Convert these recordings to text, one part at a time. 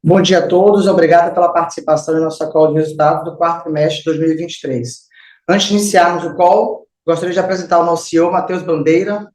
Bom dia a todos, obrigado pela participação em nossa call de resultados do quarto trimestre de 2023. Antes de iniciarmos o call, gostaria de apresentar o nosso CEO, Matheus Bandeira,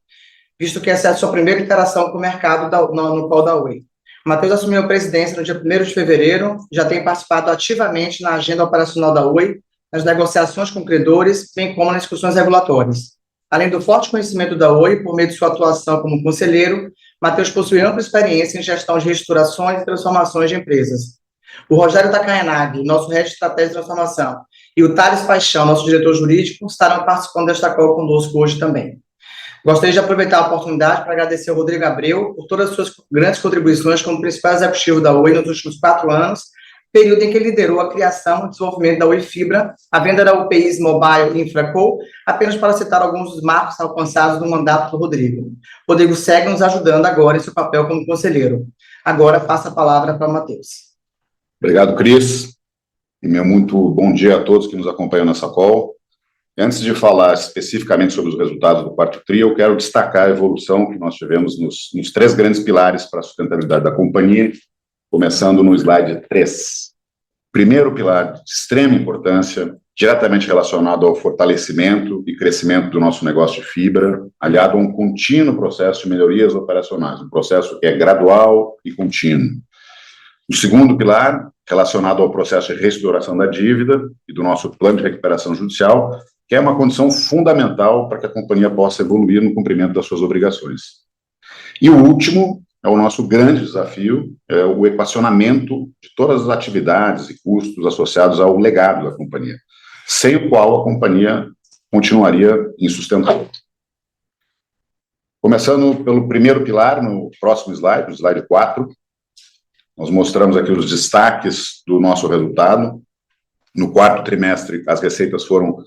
visto que essa é a sua primeira interação com o mercado no call da Oi. O Matheus assumiu a presidência no dia 1º de fevereiro, já tem participado ativamente na agenda operacional da Oi, nas negociações com credores, bem como nas discussões regulatórias. Além do forte conhecimento da Oi, por meio de sua atuação como conselheiro, Matheus possui ampla experiência em gestão de reestruturações e transformações de empresas. O Rogério Takayanagi, nosso head de estratégia de transformação, e o Thales Paixão, nosso diretor jurídico, estarão participando desta call conosco hoje também. Gostaria de aproveitar a oportunidade para agradecer ao Rodrigo Abreu por todas as suas grandes contribuições como principal executivo da Oi nos últimos 4 anos, período em que liderou a criação e desenvolvimento da Oi Fibra, a venda da UPIs Mobile Infraco, apenas para citar alguns dos marcos alcançados no mandato do Rodrigo. Rodrigo segue nos ajudando agora em seu papel como conselheiro. Agora, passo a palavra para o Matheus. Obrigado, Cris. E meu muito bom dia a todos que nos acompanham nessa call. Antes de falar especificamente sobre os resultados do quarto TRI, eu quero destacar a evolução que nós tivemos nos 3 grandes pilares para a sustentabilidade da companhia, começando no slide 3. Primeiro pilar de extrema importância, diretamente relacionado ao fortalecimento e crescimento do nosso negócio de fibra, aliado a um contínuo processo de melhorias operacionais, um processo que é gradual e contínuo. O segundo pilar, relacionado ao processo de reestruturação da dívida e do nosso plano de recuperação judicial, que é uma condição fundamental para que a companhia possa evoluir no cumprimento das suas obrigações. E o último é o nosso grande desafio, é o equacionamento de todas as atividades e custos associados ao legado da companhia, sem o qual a companhia continuaria insustentável. Começando pelo primeiro pilar, no próximo slide, no slide 4, nós mostramos aqui os destaques do nosso resultado. No quarto trimestre, as receitas foram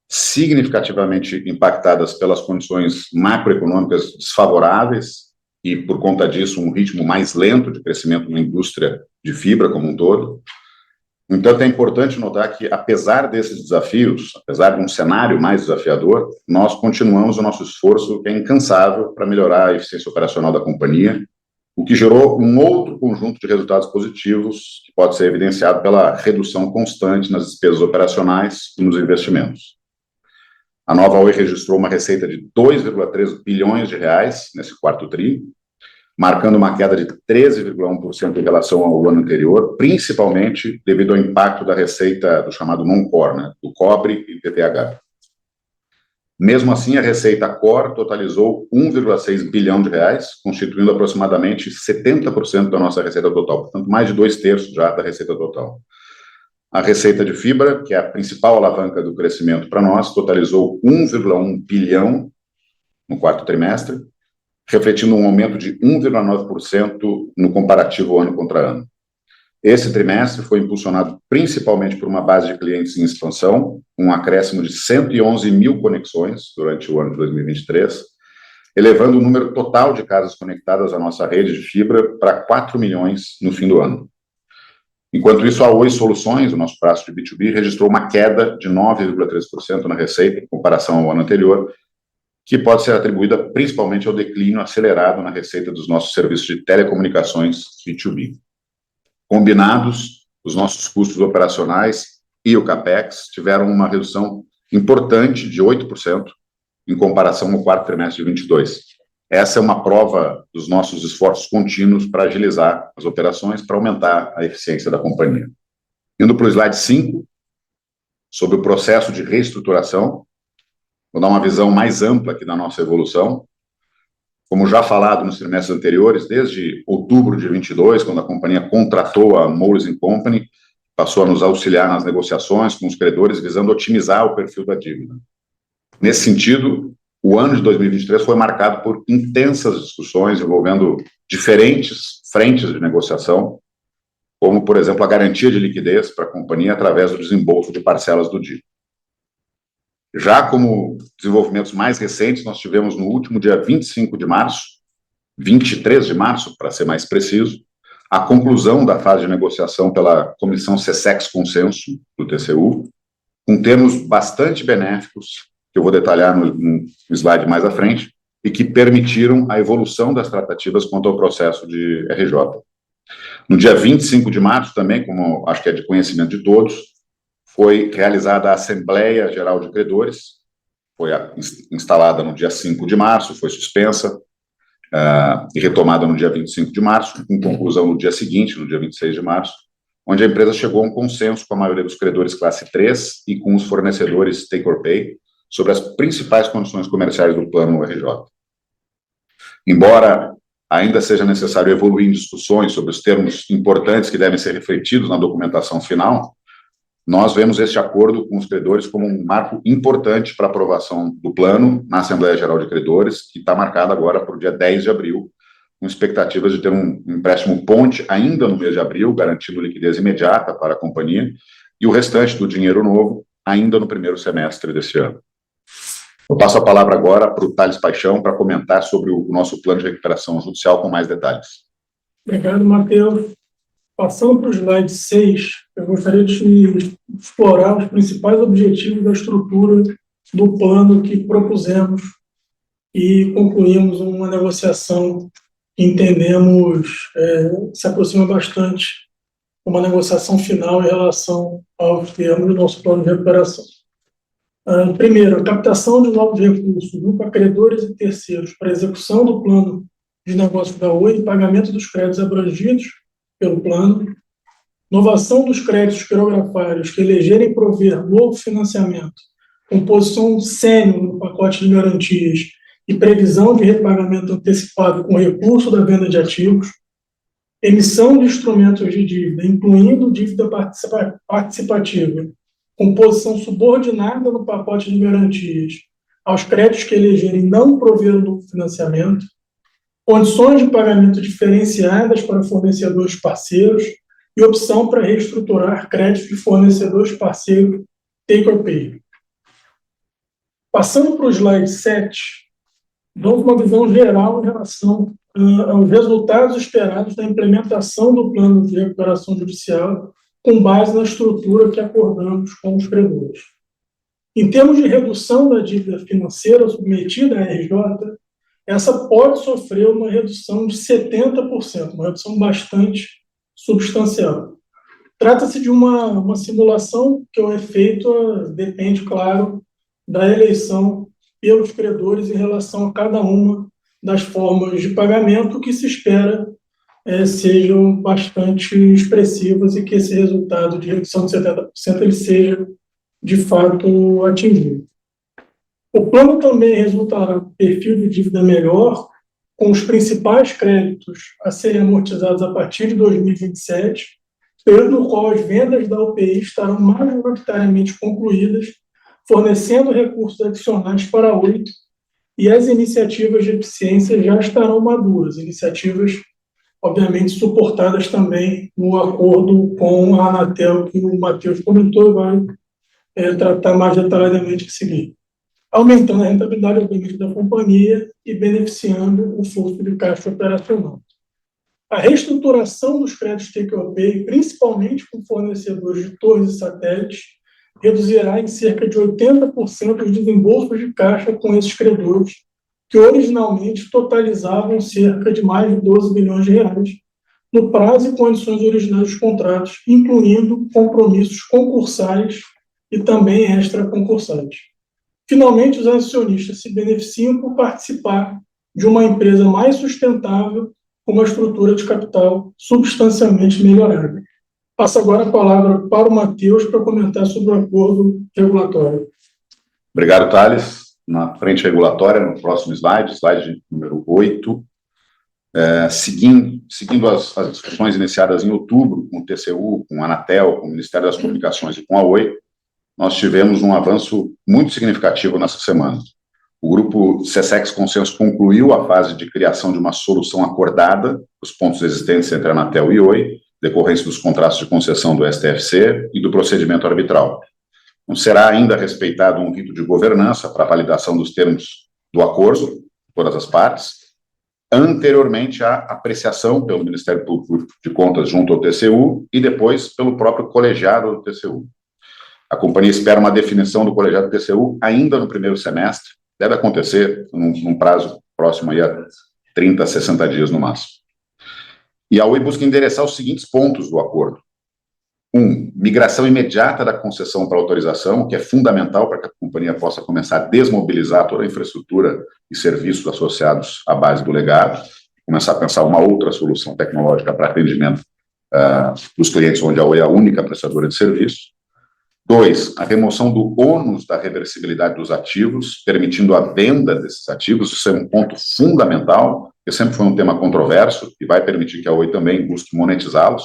significativamente impactadas pelas condições macroeconômicas desfavoráveis e, por conta disso, um ritmo mais lento de crescimento na indústria de fibra como um todo. No entanto, é importante notar que, apesar desses desafios, apesar de um cenário mais desafiador, nós continuamos o nosso esforço, que é incansável, para melhorar a eficiência operacional da companhia, o que gerou um outro conjunto de resultados positivos, que pode ser evidenciado pela redução constante nas despesas operacionais e nos investimentos. A nova Oi registrou uma receita de 2,3 bilhões de reais nesse quarto TRI, marcando uma queda de 13,1% em relação ao ano anterior, principalmente devido ao impacto da receita do chamado non-core, né, do cobre e PTH. Mesmo assim, a receita core totalizou 1,6 bilhão de reais, constituindo aproximadamente 70% da nossa receita total, portanto, mais de 2/3 já da receita total. A receita de fibra, que é a principal alavanca do crescimento para nós, totalizou 1,1 bilhão no quarto trimestre, refletindo um aumento de 1,9% no comparativo ano contra ano. Esse trimestre foi impulsionado principalmente por uma base de clientes em expansão, um acréscimo de 111 mil conexões durante o ano de 2023, elevando o número total de casas conectadas à nossa rede de fibra para 4 milhões no fim do ano. Enquanto isso, a Oi Soluções, o nosso braço de B2B, registrou uma queda de 9,3% na receita em comparação ao ano anterior, que pode ser atribuída principalmente ao declínio acelerado na receita dos nossos serviços de telecomunicações B2B. Combinados, os nossos custos operacionais e o CAPEX tiveram uma redução importante de 8% em comparação ao quarto trimestre de 2022. Essa é uma prova dos nossos esforços contínuos para agilizar as operações, para aumentar a eficiência da companhia. Indo para o slide 5, sobre o processo de reestruturação, vou dar uma visão mais ampla aqui da nossa evolução. Como já falado nos trimestres anteriores, desde outubro de 2022, quando a companhia contratou a Moelis & Company, passou a nos auxiliar nas negociações com os credores, visando otimizar o perfil da dívida. Nesse sentido, o ano de 2023 foi marcado por intensas discussões envolvendo diferentes frentes de negociação, como, por exemplo, a garantia de liquidez para a companhia através do desembolso de parcelas do dívida. Já como desenvolvimentos mais recentes, nós tivemos no último dia 25 de março, 23 de março, para ser mais preciso, a conclusão da fase de negociação pela Comissão SESEX Consenso, do TCU, com termos bastante benéficos, que eu vou detalhar no slide mais à frente, e que permitiram a evolução das tratativas quanto ao processo de RJ. No dia 25 de março, também, como acho que é de conhecimento de todos, foi realizada a Assembleia Geral de Credores, foi instalada no dia 5 de março, foi suspensa e retomada no dia 25 de março, com conclusão no dia seguinte, no dia 26 de março, onde a empresa chegou a um consenso com a maioria dos credores classe 3 e com os fornecedores take or pay sobre as principais condições comerciais do plano RJ. Embora ainda seja necessário evoluir em discussões sobre os termos importantes que devem ser refletidos na documentação final, nós vemos este acordo com os credores como um marco importante para a aprovação do plano na Assembleia Geral de Credores, que está marcada agora para o dia 10 de abril, com expectativas de ter um empréstimo ponte ainda no mês de abril, garantindo liquidez imediata para a companhia, e o restante do dinheiro novo ainda no primeiro semestre deste ano. Eu passo a palavra agora para o Thales Paixão para comentar sobre o nosso plano de recuperação judicial com mais detalhes. Obrigado, Matheus. Passando para o slide 6, eu gostaria de explorar os principais objetivos da estrutura do plano que propusemos e concluímos uma negociação que entendemos se aproxima bastante de uma negociação final em relação aos termos do nosso plano de recuperação. Primeiro, a captação de novos recursos junto a credores e terceiros para a execução do plano de negócios da Oi e pagamento dos créditos abrangidos pelo plano, inovação dos créditos quirografários que elegerem prover novo financiamento, com posição sênior no pacote de garantias e previsão de repagamento antecipado com recurso da venda de ativos, emissão de instrumentos de dívida, incluindo dívida participativa, com posição subordinada no pacote de garantias aos créditos que elegerem não prover o novo financiamento, condições de pagamento diferenciadas para fornecedores parceiros e opção para reestruturar créditos de fornecedores parceiros take or pay. Passando para o slide 7, damos uma visão geral em relação aos resultados esperados da implementação do plano de recuperação judicial com base na estrutura que acordamos com os credores. Em termos de redução da dívida financeira submetida à RJ, essa pode sofrer uma redução de 70%, uma redução bastante substancial. Trata-se de uma simulação que o efeito depende, claro, da eleição pelos credores em relação a cada uma das formas de pagamento que se espera sejam bastante expressivas e que esse resultado de redução de 70% ele seja, de fato, atingido. O plano também resultará em perfil de dívida melhor, com os principais créditos a serem amortizados a partir de 2027, período no qual as vendas da UPI estarão majoritariamente concluídas, fornecendo recursos adicionais para a Oi, e as iniciativas de eficiência já estarão maduras, iniciativas, obviamente, suportadas também no acordo com a Anatel, que o Matheus comentou e vai tratar mais detalhadamente a seguir, aumentando a rentabilidade, obviamente, da companhia e beneficiando o fluxo de caixa operacional. A reestruturação dos créditos take or pay, principalmente com fornecedores de torres e satélites, reduzirá em cerca de 80% os desembolsos de caixa com esses credores, que originalmente totalizavam cerca de mais de 12 bilhões de reais, no prazo e condições originais dos contratos, incluindo compromissos concursais e também extraconcursais. Finalmente, os acionistas se beneficiam por participar de uma empresa mais sustentável, com uma estrutura de capital substancialmente melhorada. Passo agora a palavra para o Matheus para comentar sobre o acordo regulatório. Obrigado, Thales. Na frente regulatória, no próximo slide número 8, seguindo as discussões iniciadas em outubro com o TCU, com a Anatel, com o Ministério das Comunicações e com a Oi, nós tivemos um avanço muito significativo nessa semana. O grupo CSEX Consenso concluiu a fase de criação de uma solução acordada dos pontos existentes entre a Anatel e Oi, decorrência dos contratos de concessão do STFC e do procedimento arbitral. Não será ainda respeitado um rito de governança para a validação dos termos do acordo, por todas as partes, anteriormente à apreciação pelo Ministério Público de Contas junto ao TCU e depois pelo próprio colegiado do TCU. A companhia espera uma definição do colegiado do TCU ainda no primeiro semestre, deve acontecer num prazo próximo aí a 30, 60 dias no máximo. E a Oi busca endereçar os seguintes pontos do acordo. 1. Migração imediata da concessão para autorização, que é fundamental para que a companhia possa começar a desmobilizar toda a infraestrutura e serviços associados à base do legado, começar a pensar uma outra solução tecnológica para atendimento dos clientes, onde a Oi é a única prestadora de serviço. 2. A remoção do ônus da reversibilidade dos ativos, permitindo a venda desses ativos. Isso é um ponto fundamental, que sempre foi um tema controverso e vai permitir que a Oi também busque monetizá-los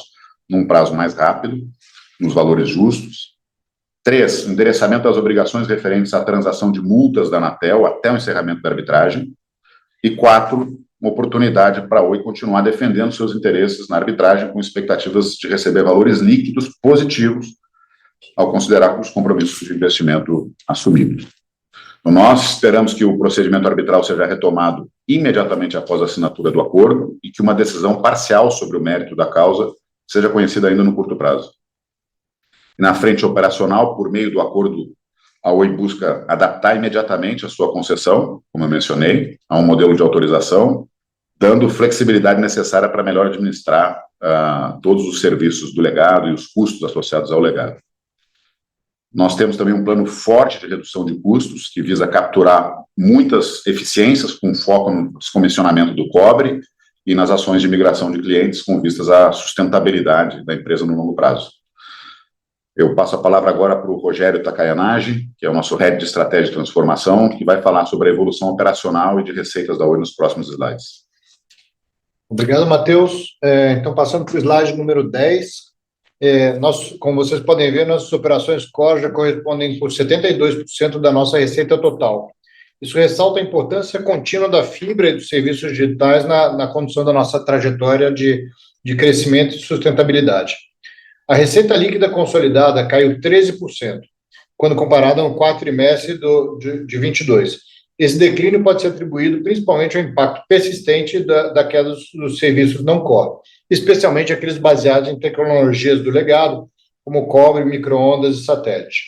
num prazo mais rápido, nos valores justos. 3. Endereçamento das obrigações referentes à transação de multas da Anatel até o encerramento da arbitragem. E 4. Uma oportunidade para a Oi continuar defendendo seus interesses na arbitragem com expectativas de receber valores líquidos positivos ao considerar os compromissos de investimento assumidos. Então, nós esperamos que o procedimento arbitral seja retomado imediatamente após a assinatura do acordo e que uma decisão parcial sobre o mérito da causa seja conhecida ainda no curto prazo. E na frente operacional, por meio do acordo, a Oi busca adaptar imediatamente a sua concessão, como eu mencionei, a um modelo de autorização, dando flexibilidade necessária para melhor administrar todos os serviços do legado e os custos associados ao legado. Nós temos também um plano forte de redução de custos, que visa capturar muitas eficiências, com foco no descomissionamento do cobre e nas ações de migração de clientes, com vistas à sustentabilidade da empresa no longo prazo. Eu passo a palavra agora para o Rogério Takayanagi, que é o nosso Head de Estratégia de Transformação, que vai falar sobre a evolução operacional e de receitas da Oi nos próximos slides. Obrigado, Matheus. Então, passando para o slide número 10, como vocês podem ver, nossas operações core já correspondem por 72% da nossa receita total. Isso ressalta a importância contínua da fibra e dos serviços digitais na condução da nossa trajetória de crescimento e sustentabilidade. A receita líquida consolidada caiu 13%, quando comparada no quarto trimestre de 22. Esse declínio pode ser atribuído principalmente ao impacto persistente da queda dos serviços não core, especialmente aqueles baseados em tecnologias do legado, como cobre, micro-ondas e satélite.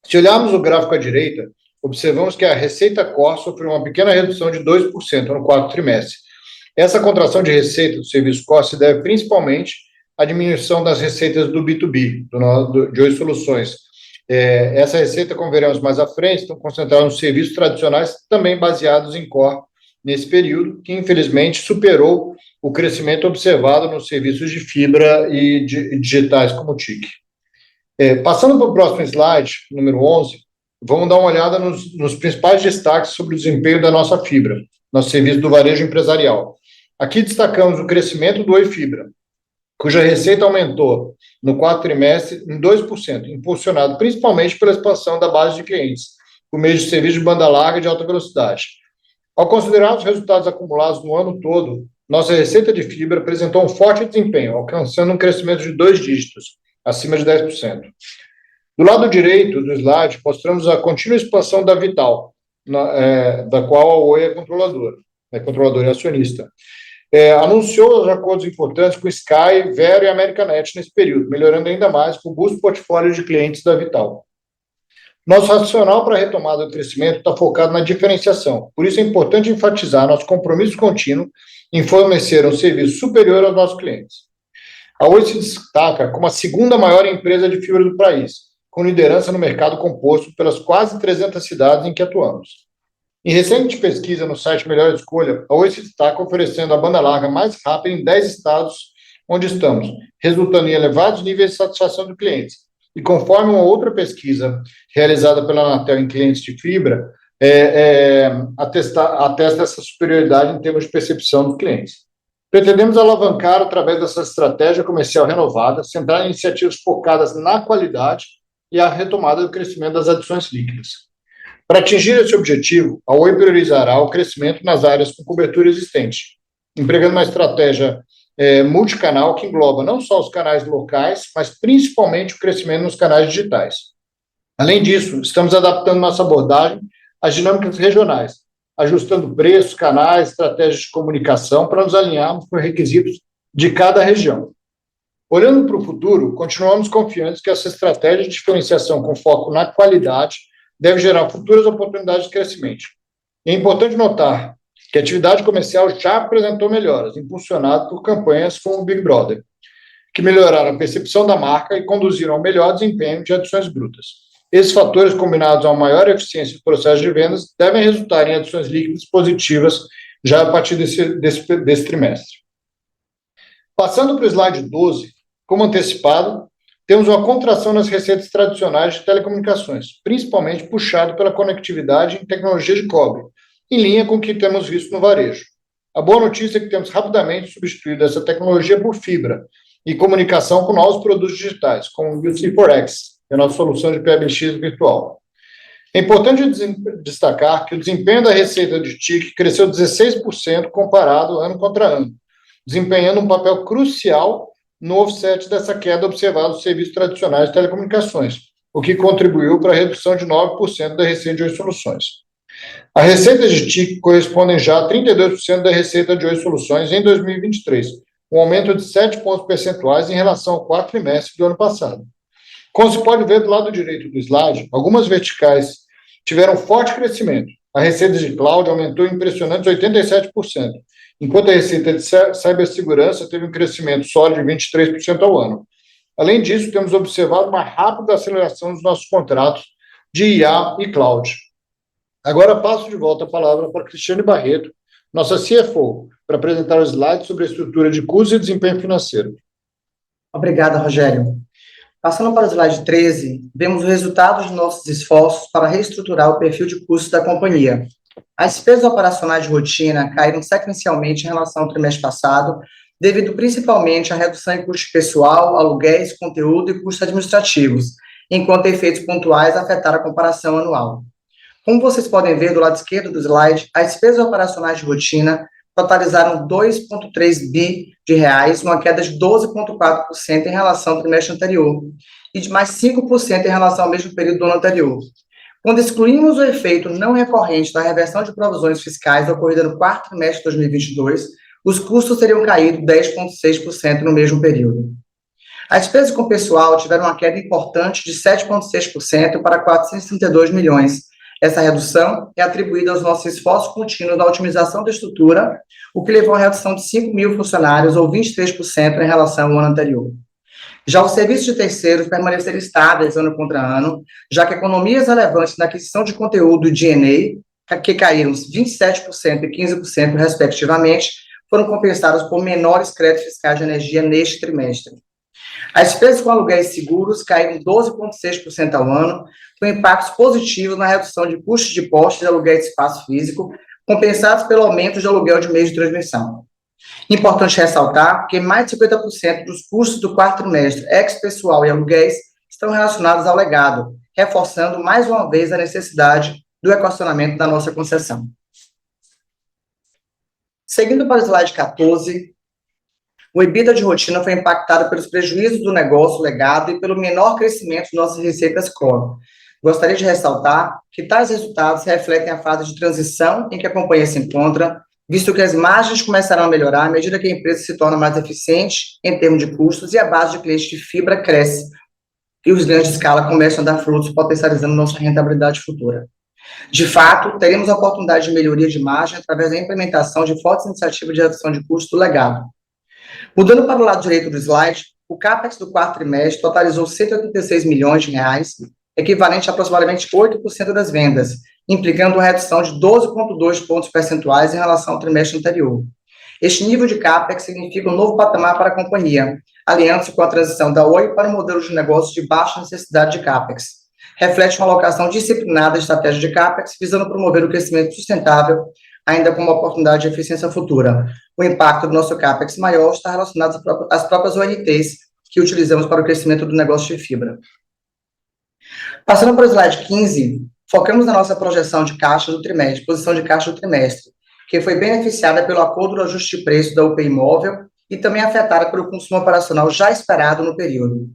Se olharmos o gráfico à direita, observamos que a receita core sofreu uma pequena redução de 2% no quarto trimestre. Essa contração de receita do serviço core se deve principalmente à diminuição das receitas do B2B, de Oi Soluções. Essa receita, como veremos mais à frente, estão concentradas nos serviços tradicionais, também baseados em core, nesse período, que infelizmente superou o crescimento observado nos serviços de fibra e digitais como o TIC. Passando para o próximo slide, número 11, vamos dar uma olhada nos principais destaques sobre o desempenho da nossa fibra, nosso serviço do varejo empresarial. Aqui destacamos o crescimento do Oi Fibra, cuja receita aumentou no quarto trimestre em 2%, impulsionado principalmente pela expansão da base de clientes, por meio de serviços de banda larga e de alta velocidade. Ao considerar os resultados acumulados no ano todo, nossa receita de fibra apresentou um forte desempenho, alcançando um crescimento de 2 dígitos, acima de 10%. Do lado direito do slide, mostramos a contínua expansão da Vital, da qual a Oi é controladora e acionista. Anunciou os acordos importantes com Sky, Vero e Americanet nesse período, melhorando ainda mais o robusto portfólio de clientes da Vital. Nosso racional para a retomada do crescimento está focado na diferenciação, por isso é importante enfatizar nosso compromisso contínuo em fornecer um serviço superior aos nossos clientes. A Oi se destaca como a segunda maior empresa de fibra do país, com liderança no mercado composto pelas quase 300 cidades em que atuamos. Em recente pesquisa no site Melhor Escolha, a Oi se destaca oferecendo a banda larga mais rápida em 10 estados onde estamos, resultando em elevados níveis de satisfação dos clientes. E conforme uma outra pesquisa realizada pela Anatel em clientes de fibra, atesta essa superioridade em termos de percepção dos clientes. Pretendemos alavancar, através dessa estratégia comercial renovada, centrar em iniciativas focadas na qualidade e a retomada do crescimento das adições líquidas. Para atingir esse objetivo, a Oi priorizará o crescimento nas áreas com cobertura existente, empregando uma estratégia multicanal que engloba não só os canais locais, mas principalmente o crescimento nos canais digitais. Além disso, estamos adaptando nossa abordagem às dinâmicas regionais, ajustando preços, canais, estratégias de comunicação para nos alinharmos com os requisitos de cada região. Olhando para o futuro, continuamos confiantes que essa estratégia de diferenciação com foco na qualidade deve gerar futuras oportunidades de crescimento. É importante notar que a atividade comercial já apresentou melhoras, impulsionado por campanhas como o Big Brother, que melhoraram a percepção da marca e conduziram ao melhor desempenho de adições brutas. Esses fatores, combinados a uma maior eficiência do processo de vendas, devem resultar em adições líquidas positivas já a partir desse trimestre. Passando para o slide 12, como antecipado, temos uma contração nas receitas tradicionais de telecomunicações, principalmente puxado pela conectividade em tecnologia de cobre, em linha com o que temos visto no varejo. A boa notícia é que temos rapidamente substituído essa tecnologia por fibra e comunicação com novos produtos digitais, como o UC4X, que é a nossa solução de PBX virtual. É importante destacar que o desempenho da receita de TIC cresceu 16% comparado ano contra ano, desempenhando um papel crucial no offset dessa queda observada nos serviços tradicionais de telecomunicações, o que contribuiu para a redução de 9% da receita de Oi Soluções. As receitas de TIC correspondem já a 32% da receita de Oi Soluções em 2023, um aumento de 7 pontos percentuais em relação ao quarto trimestre do ano passado. Como se pode ver do lado direito do slide, algumas verticais tiveram forte crescimento. A receita de cloud aumentou impressionantes 87%, enquanto a receita de cibersegurança teve um crescimento sólido de 23% ao ano. Além disso, temos observado uma rápida aceleração dos nossos contratos de IA e cloud. Agora passo de volta a palavra para Cristiane Barreto, nossa CFO, para apresentar os slides sobre a estrutura de custos e desempenho financeiro. Obrigada, Rogério. Passando para o slide 13, vemos o resultado de nossos esforços para reestruturar o perfil de custos da companhia. As despesas operacionais de rotina caíram sequencialmente em relação ao trimestre passado, devido principalmente à redução em custos pessoal, aluguéis, conteúdo e custos administrativos, enquanto efeitos pontuais afetaram a comparação anual. Como vocês podem ver do lado esquerdo do slide, as despesas operacionais de rotina totalizaram 2,3 bi de reais, uma queda de 12,4% em relação ao trimestre anterior, e de mais 5% em relação ao mesmo período do ano anterior. Quando excluímos o efeito não recorrente da reversão de provisões fiscais ocorrida no quarto trimestre de 2022, os custos teriam caído 10,6% no mesmo período. As despesas com pessoal tiveram uma queda importante de 7,6% para 432 milhões. Essa redução é atribuída aos nossos esforços contínuos da otimização da estrutura, o que levou a redução de 5 mil funcionários, ou 23% em relação ao ano anterior. Já os serviços de terceiros permaneceram estáveis ano contra ano, já que economias relevantes na aquisição de conteúdo e D&A, que caíram 27% e 15% respectivamente, foram compensadas por menores créditos fiscais de energia neste trimestre. As despesas com aluguéis seguros caíram 12,6% ao ano, com impactos positivos na redução de custos de postos de aluguel de espaço físico, compensados pelo aumento de aluguel de meios de transmissão. Importante ressaltar que mais de 50% dos custos do quarto trimestre, ex-pessoal e aluguéis, estão relacionados ao legado, reforçando mais uma vez a necessidade do equacionamento da nossa concessão. Seguindo para o slide 14, o EBITDA de rotina foi impactado pelos prejuízos do negócio legado e pelo menor crescimento de nossas receitas core. Gostaria de ressaltar que tais resultados refletem a fase de transição em que a companhia se encontra, visto que as margens começarão a melhorar à medida que a empresa se torna mais eficiente em termos de custos e a base de clientes de fibra cresce e os ganhos de escala começam a dar frutos, potencializando nossa rentabilidade futura. De fato, teremos a oportunidade de melhoria de margem através da implementação de fortes iniciativas de redução de custo do legado. Mudando para o lado direito do slide, o CAPEX do quarto trimestre totalizou 186 milhões de reais, equivalente a aproximadamente 8% das vendas, implicando uma redução de 12,2 pontos percentuais em relação ao trimestre anterior. Este nível de CAPEX significa um novo patamar para a companhia, alinhando-se com a transição da Oi para um modelo de negócio de baixa necessidade de CAPEX. Reflete uma alocação disciplinada de estratégia de CAPEX, visando promover o crescimento sustentável, ainda como uma oportunidade de eficiência futura. O impacto do nosso CAPEX maior está relacionado às próprias ONTs que utilizamos para o crescimento do negócio de fibra. Passando para o slide 15, focamos na nossa projeção de caixa do trimestre, posição de caixa do trimestre, que foi beneficiada pelo acordo do ajuste de preço da UPI Móvel e também afetada pelo consumo operacional já esperado no período.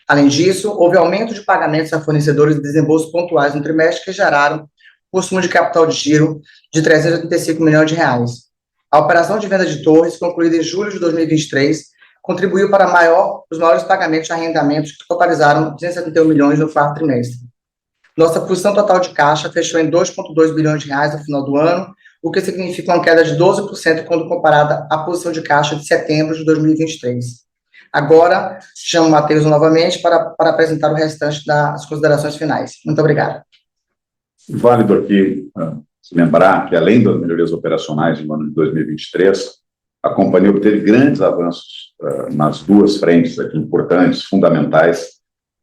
Além disso, houve aumento de pagamentos a fornecedores de desembolsos pontuais no trimestre que geraram consumo de capital de giro de 385 milhões de reais. A operação de venda de torres, concluída em julho de 2023, contribuiu para os maiores pagamentos de arrendamentos, que totalizaram 271 milhões no quarto trimestre. Nossa posição total de caixa fechou em 2,2 bilhões de reais no final do ano, o que significa uma queda de 12% quando comparada à posição de caixa de setembro de 2023. Agora, chamo o Matheus novamente para apresentar o restante das considerações finais. Muito obrigado. Válido aqui se lembrar que, além das melhorias operacionais no ano de 2023, a companhia obteve grandes avanços nas duas frentes aqui importantes, fundamentais,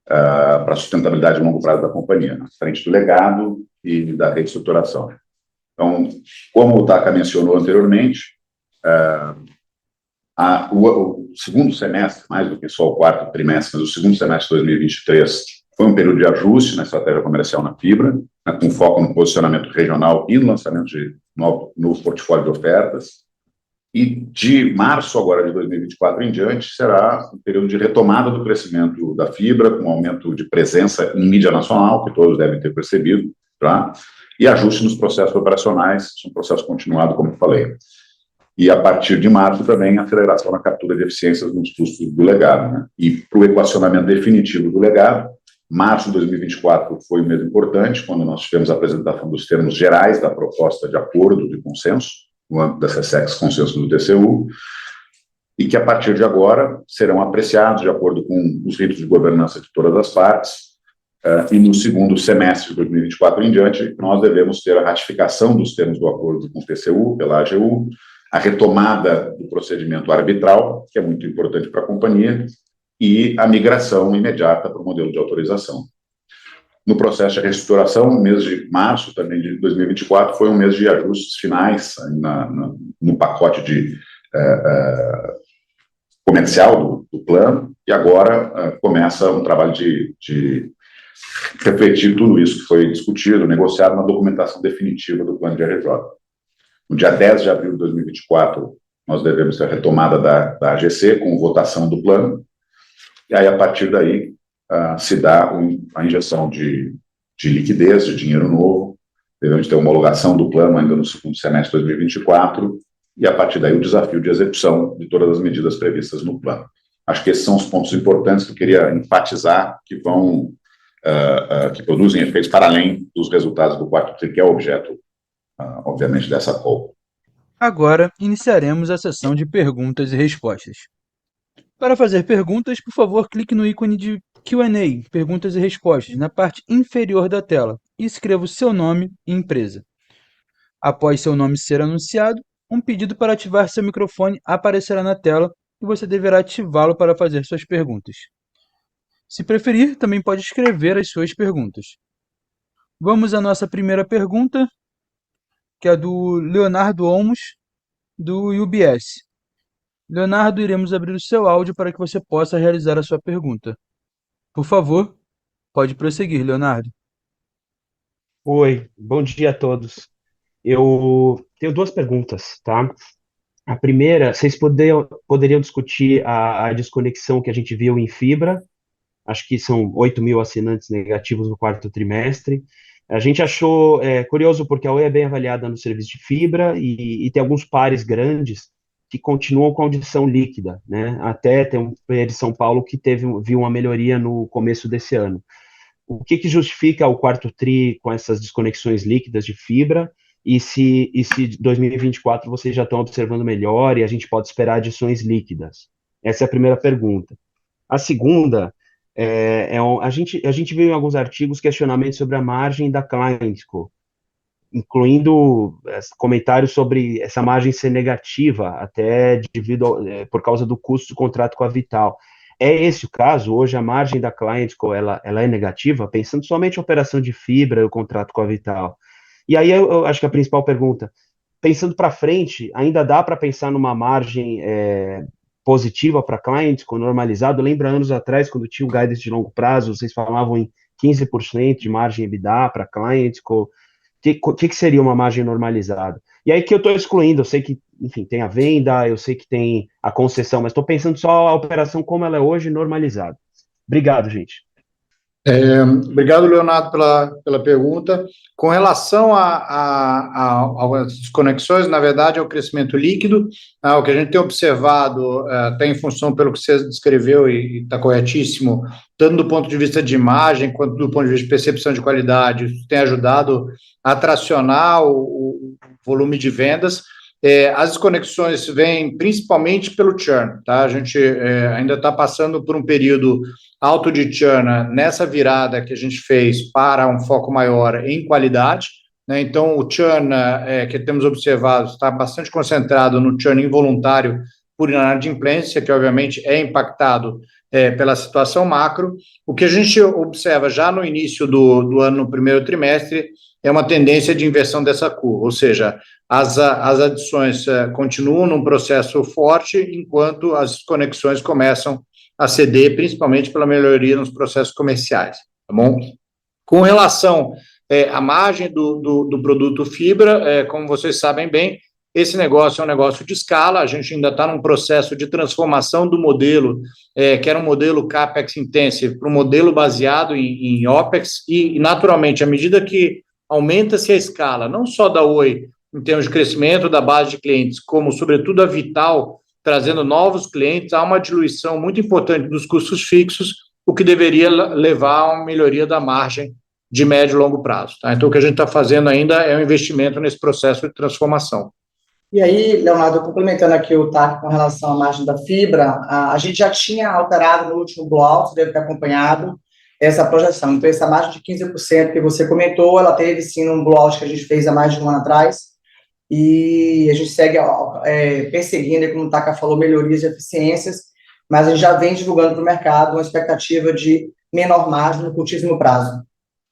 para a sustentabilidade a longo prazo da companhia, na frente do legado e da reestruturação. Então, como o Taka mencionou anteriormente, o segundo semestre, mais do que só o quarto trimestre, mas o segundo semestre de 2023 foi um período de ajuste na estratégia comercial na fibra, né, com foco no posicionamento regional e no lançamento de novo portfólio de ofertas. E de março agora de 2024 em diante será um período de retomada do crescimento da fibra, com aumento de presença em mídia nacional, que todos devem ter percebido, tá? E ajuste nos processos operacionais, um processo continuado, como eu falei. E, a partir de março, também, aceleração na captura de eficiências nos custos do legado, né? E para o equacionamento definitivo do legado, março de 2024 foi um mês importante, quando nós tivemos a apresentação dos termos gerais da proposta de acordo de consenso, no âmbito da SESEX, consenso do TCU, e que, a partir de agora, serão apreciados de acordo com os ritos de governança de todas as partes, e no segundo semestre de 2024 em diante, nós devemos ter a ratificação dos termos do acordo com o TCU, pela AGU, a retomada do procedimento arbitral, que é muito importante para a companhia, e a migração imediata para o modelo de autorização. No processo de reestruturação, o mês de março também de 2024 foi um mês de ajustes finais no pacote de comercial do plano, e agora começa um trabalho de refletir tudo isso que foi discutido, negociado na documentação definitiva do plano de RJ. No dia 10 de abril de 2024, nós devemos ter a retomada da AGC com votação do plano, e aí, a partir daí, se dá a injeção de liquidez, de dinheiro novo, devemos ter homologação do plano ainda no segundo semestre de 2024, e, a partir daí, o desafio de execução de todas as medidas previstas no plano. Acho que esses são os pontos importantes que eu queria enfatizar, que produzem efeitos para além dos resultados do quarto TRI, que é o objeto, obviamente, dessa call. Agora, iniciaremos a sessão de perguntas e respostas. Para fazer perguntas, por favor, clique no ícone de Q&A, perguntas e respostas, na parte inferior da tela, e escreva o seu nome e empresa. Após seu nome ser anunciado, um pedido para ativar seu microfone aparecerá na tela e você deverá ativá-lo para fazer suas perguntas. Se preferir, também pode escrever as suas perguntas. Vamos à nossa primeira pergunta, que é do Leonardo Olmos, do UBS. Leonardo, iremos abrir o seu áudio para que você possa realizar a sua pergunta. Por favor, pode prosseguir, Leonardo. Oi, bom dia a todos. Eu tenho duas perguntas, tá? A primeira, vocês poderiam discutir a desconexão que a gente viu em fibra. Acho que são 8 mil assinantes negativos no quarto trimestre. A gente achou curioso porque a Oi é bem avaliada no serviço de fibra e tem alguns pares grandes que continuam com audição líquida, né? Até tem um player de São Paulo que viu uma melhoria no começo desse ano. O que justifica o quarto TRI com essas desconexões líquidas de fibra? E se 2024 vocês já estão observando melhor e a gente pode esperar adições líquidas? Essa é a primeira pergunta. A segunda, a gente viu em alguns artigos questionamentos sobre a margem da ClientCo, incluindo comentários sobre essa margem ser negativa, até por causa do custo do contrato com a Vital. É esse o caso? Hoje a margem da ClientCo ela é negativa, pensando somente em operação de fibra e o contrato com a Vital. E aí eu acho que a principal pergunta, pensando para frente, ainda dá para pensar numa margem positiva para ClientCo, normalizado? Lembra anos atrás, quando tinha o guidance de longo prazo, vocês falavam em 15% de margem EBITDA para ClientCo. O que seria uma margem normalizada? E aí que eu estou excluindo, eu sei que, enfim, tem a venda, eu sei que tem a concessão, mas estou pensando só a operação como ela é hoje normalizada. Obrigado, gente. Obrigado, Leonardo, pela pergunta. Com relação às desconexões, na verdade, é o crescimento líquido. O que a gente tem observado, até em função pelo que você descreveu, e está corretíssimo, tanto do ponto de vista de imagem, quanto do ponto de vista de percepção de qualidade, isso tem ajudado a tracionar o volume de vendas. As desconexões vêm principalmente pelo churn, tá? A gente ainda está passando por um período alto de churn nessa virada que a gente fez para um foco maior em qualidade, né? Então, o churn que temos observado está bastante concentrado no churn involuntário por inadimplência, que obviamente é impactado pela situação macro. O que a gente observa já no início do ano, no primeiro trimestre, é uma tendência de inversão dessa curva, ou seja, as adições continuam num processo forte, enquanto as conexões começam a ceder, principalmente pela melhoria nos processos comerciais, tá bom? Com relação à margem do produto fibra, como vocês sabem bem, esse negócio é um negócio de escala, a gente ainda está num processo de transformação do modelo, que era um modelo CAPEX intensive, para um modelo baseado em OPEX, e naturalmente, à medida que aumenta-se a escala, não só da Oi, em termos de crescimento da base de clientes, como, sobretudo, a Vital, trazendo novos clientes, há uma diluição muito importante dos custos fixos, o que deveria levar a uma melhoria da margem de médio e longo prazo. Tá? Então, o que a gente está fazendo ainda é um investimento nesse processo de transformação. E aí, Leonardo, complementando aqui o TAC com relação à margem da fibra, a gente já tinha alterado no último bloco, você deve ter acompanhado essa projeção. Então, essa margem de 15% que você comentou, ela teve sim num bloco que a gente fez há mais de um ano atrás, e a gente segue perseguindo, como o Taka falou, melhorias de eficiências, mas a gente já vem divulgando para o mercado uma expectativa de menor margem no curtíssimo prazo.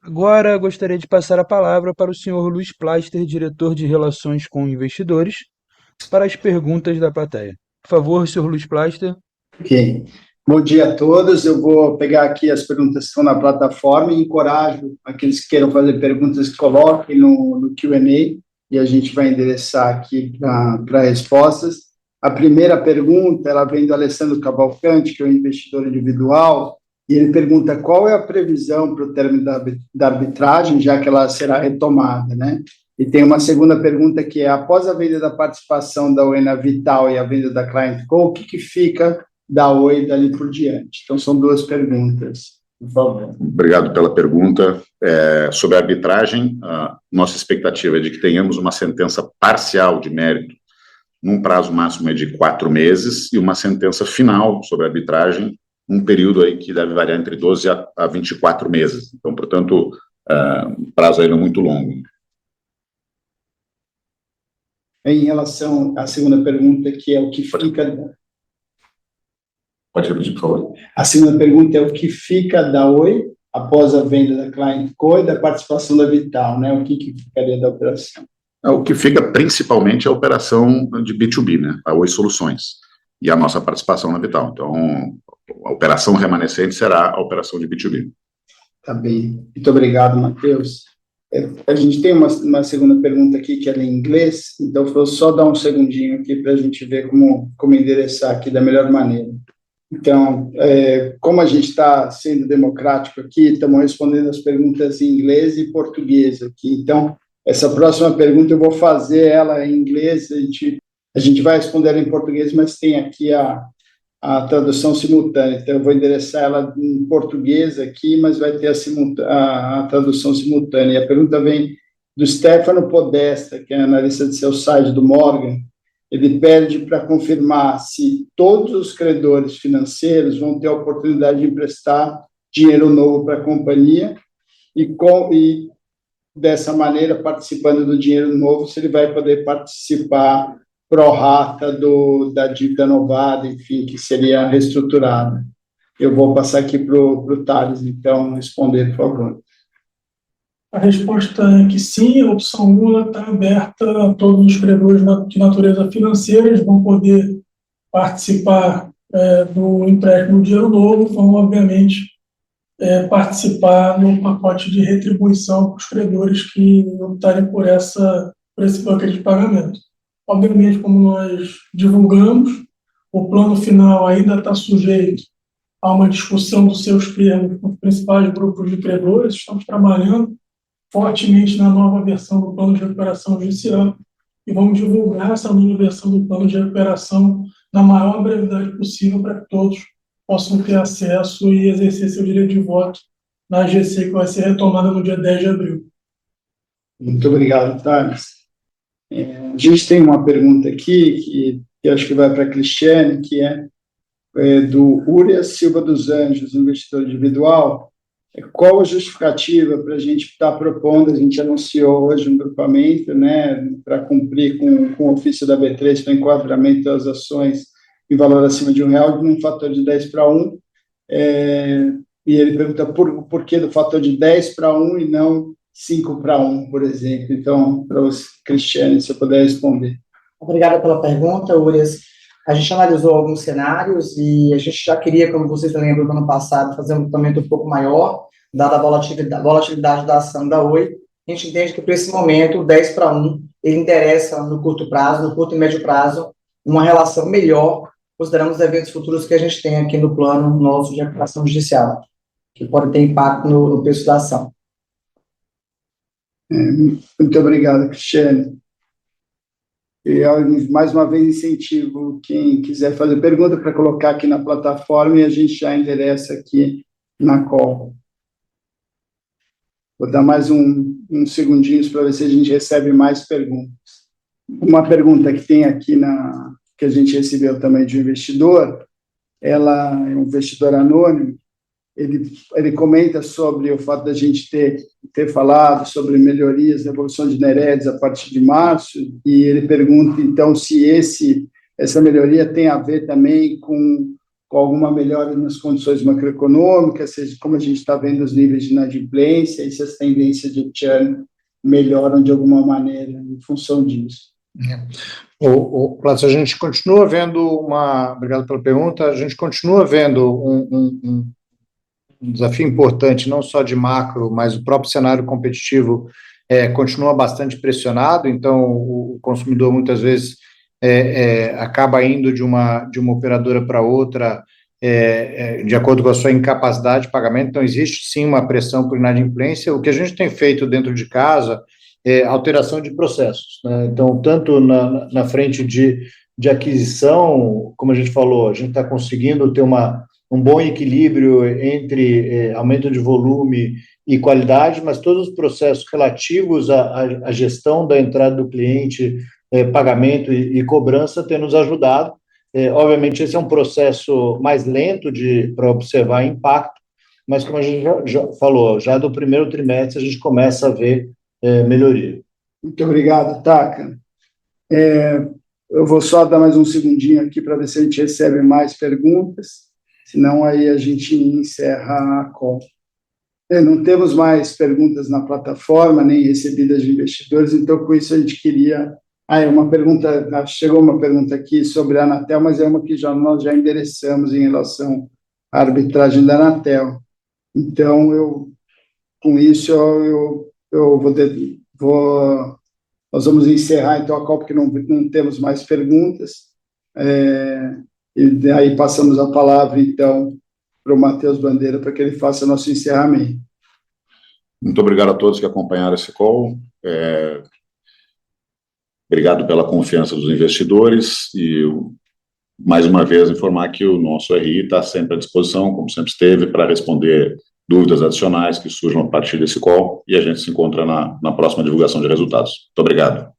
Agora gostaria de passar a palavra para o senhor Luiz Plaster, diretor de Relações com Investidores, para as perguntas da plateia. Por favor, senhor Luiz Plaster. Ok. Bom dia a todos. Eu vou pegar aqui as perguntas que estão na plataforma e encorajo aqueles que queiram fazer perguntas que coloquem no Q&A e a gente vai endereçar aqui para respostas. A primeira pergunta, ela vem do Alessandro Cavalcante, que é um investidor individual, e ele pergunta qual é a previsão para o término da arbitragem, já que ela será retomada, né? E tem uma segunda pergunta que é, após a venda da participação da Oi na Vital e a venda da ClientCo, o que fica da Oi dali por diante? Então, são duas perguntas, por favor. Obrigado pela pergunta. Sobre a arbitragem, a nossa expectativa é de que tenhamos uma sentença parcial de mérito num prazo máximo de 4 meses e uma sentença final sobre a arbitragem um período aí que deve variar entre 12 a 24 meses. Então, portanto, um prazo aí não muito longo. Em relação à segunda pergunta, que é o que fica... Pode repetir, por favor. A segunda pergunta é o que fica da Oi após a venda da ClientCo e da participação da Vital, né? O que ficaria da operação? O que fica principalmente é a operação de B2B, né? A Oi Soluções e a nossa participação na Vital. Então, a operação remanescente será a operação de B2B. Tá bem. Muito obrigado, Matheus. A gente tem uma segunda pergunta aqui, que ela é em inglês, então vou só dar um segundinho aqui para a gente ver como endereçar aqui da melhor maneira. Então, como a gente está sendo democrático aqui, estamos respondendo as perguntas em inglês e português aqui. Então, essa próxima pergunta eu vou fazer ela em inglês, a gente vai responder ela em português, mas tem aqui a tradução simultânea. Então, eu vou endereçar ela em português aqui, mas vai ter a tradução simultânea. E a pergunta vem do Stefano Podesta, que é analista de seu site do Morgan. Ele pede para confirmar se todos os credores financeiros vão ter a oportunidade de emprestar dinheiro novo para a companhia e dessa maneira, participando do dinheiro novo, se ele vai poder participar pro rata da dívida novada, enfim, que seria reestruturada. Eu vou passar aqui para o Thales, então, responder, por favor. A resposta é que sim, a opção 1 está aberta a todos os credores de natureza financeira, eles vão poder participar do empréstimo de dinheiro novo, vão, obviamente, participar no pacote de retribuição para os credores que optarem por esse bucket de pagamento. Obviamente, como nós divulgamos, o plano final ainda está sujeito há uma discussão dos seus termos com os principais grupos de credores. Estamos trabalhando fortemente na nova versão do plano de recuperação judicial e vamos divulgar essa nova versão do plano de recuperação na maior brevidade possível para que todos possam ter acesso e exercer seu direito de voto na AGC, que vai ser retomada no dia 10 de abril. Muito obrigado, Thales. A gente tem uma pergunta aqui que acho que vai para a Cristiane, que é do Urias Silva dos Anjos, investidor individual. Qual a justificativa para a gente estar propondo? A gente anunciou hoje um grupamento, né, para cumprir com o ofício da B3 para enquadramento das ações em valor acima de R$1, num fator de 10:1. E ele pergunta por que do fator de 10:1 e não 5:1, por exemplo. Então, para você, Cristiane, se você puder responder. Obrigada pela pergunta, Urias. A gente analisou alguns cenários e a gente já queria, como vocês lembram do ano passado, fazer um grupamento um pouco maior, dada a volatilidade da ação da Oi. A gente entende que, para esse momento, o 10:1, ele interessa no curto prazo, no curto e médio prazo, uma relação melhor, considerando os eventos futuros que a gente tem aqui no plano nosso de recuperação judicial, que podem ter impacto no preço da ação. Muito obrigado, Cristiane. E, mais uma vez, incentivo quem quiser fazer pergunta para colocar aqui na plataforma e a gente já endereça aqui na call. Vou dar mais uns segundinhos para ver se a gente recebe mais perguntas. Uma pergunta que tem aqui que a gente recebeu também de um investidor, ela é um investidor anônimo. Ele comenta sobre o fato da gente ter falado sobre melhorias na evolução de Neredes a partir de março, e ele pergunta, então, se essa melhoria tem a ver também com alguma melhora nas condições macroeconômicas, seja como a gente está vendo os níveis de inadimplência, e se as tendências de churn melhoram de alguma maneira em função disso. Plácio, a gente continua vendo obrigado pela pergunta, a gente continua vendo um desafio importante, não só de macro, mas o próprio cenário competitivo continua bastante pressionado, então o consumidor muitas vezes acaba indo de uma operadora para outra de acordo com a sua incapacidade de pagamento, então existe sim uma pressão por inadimplência. O que a gente tem feito dentro de casa é alteração de processos, né? Então, tanto na frente de aquisição, como a gente falou, a gente está conseguindo ter um bom equilíbrio entre aumento de volume e qualidade, mas todos os processos relativos à gestão da entrada do cliente, pagamento e cobrança têm nos ajudado. Obviamente, esse é um processo mais lento para observar impacto, mas como a gente já falou, já do primeiro trimestre a gente começa a ver melhoria. Muito obrigado, Taka. Eu vou só dar mais um segundinho aqui para ver se a gente recebe mais perguntas. Senão aí a gente encerra a call. Não temos mais perguntas na plataforma, nem recebidas de investidores, então com isso a gente queria... chegou uma pergunta aqui sobre a Anatel, mas é uma que nós já endereçamos em relação à arbitragem da Anatel. Então, com isso, nós vamos encerrar então a call, porque não temos mais perguntas. E daí passamos a palavra, então, para o Matheus Bandeira, para que ele faça nosso encerramento. Muito obrigado a todos que acompanharam esse call. Obrigado pela confiança dos investidores e, mais uma vez, informar que o nosso RI está sempre à disposição, como sempre esteve, para responder dúvidas adicionais que surjam a partir desse call, e a gente se encontra na próxima divulgação de resultados. Muito obrigado.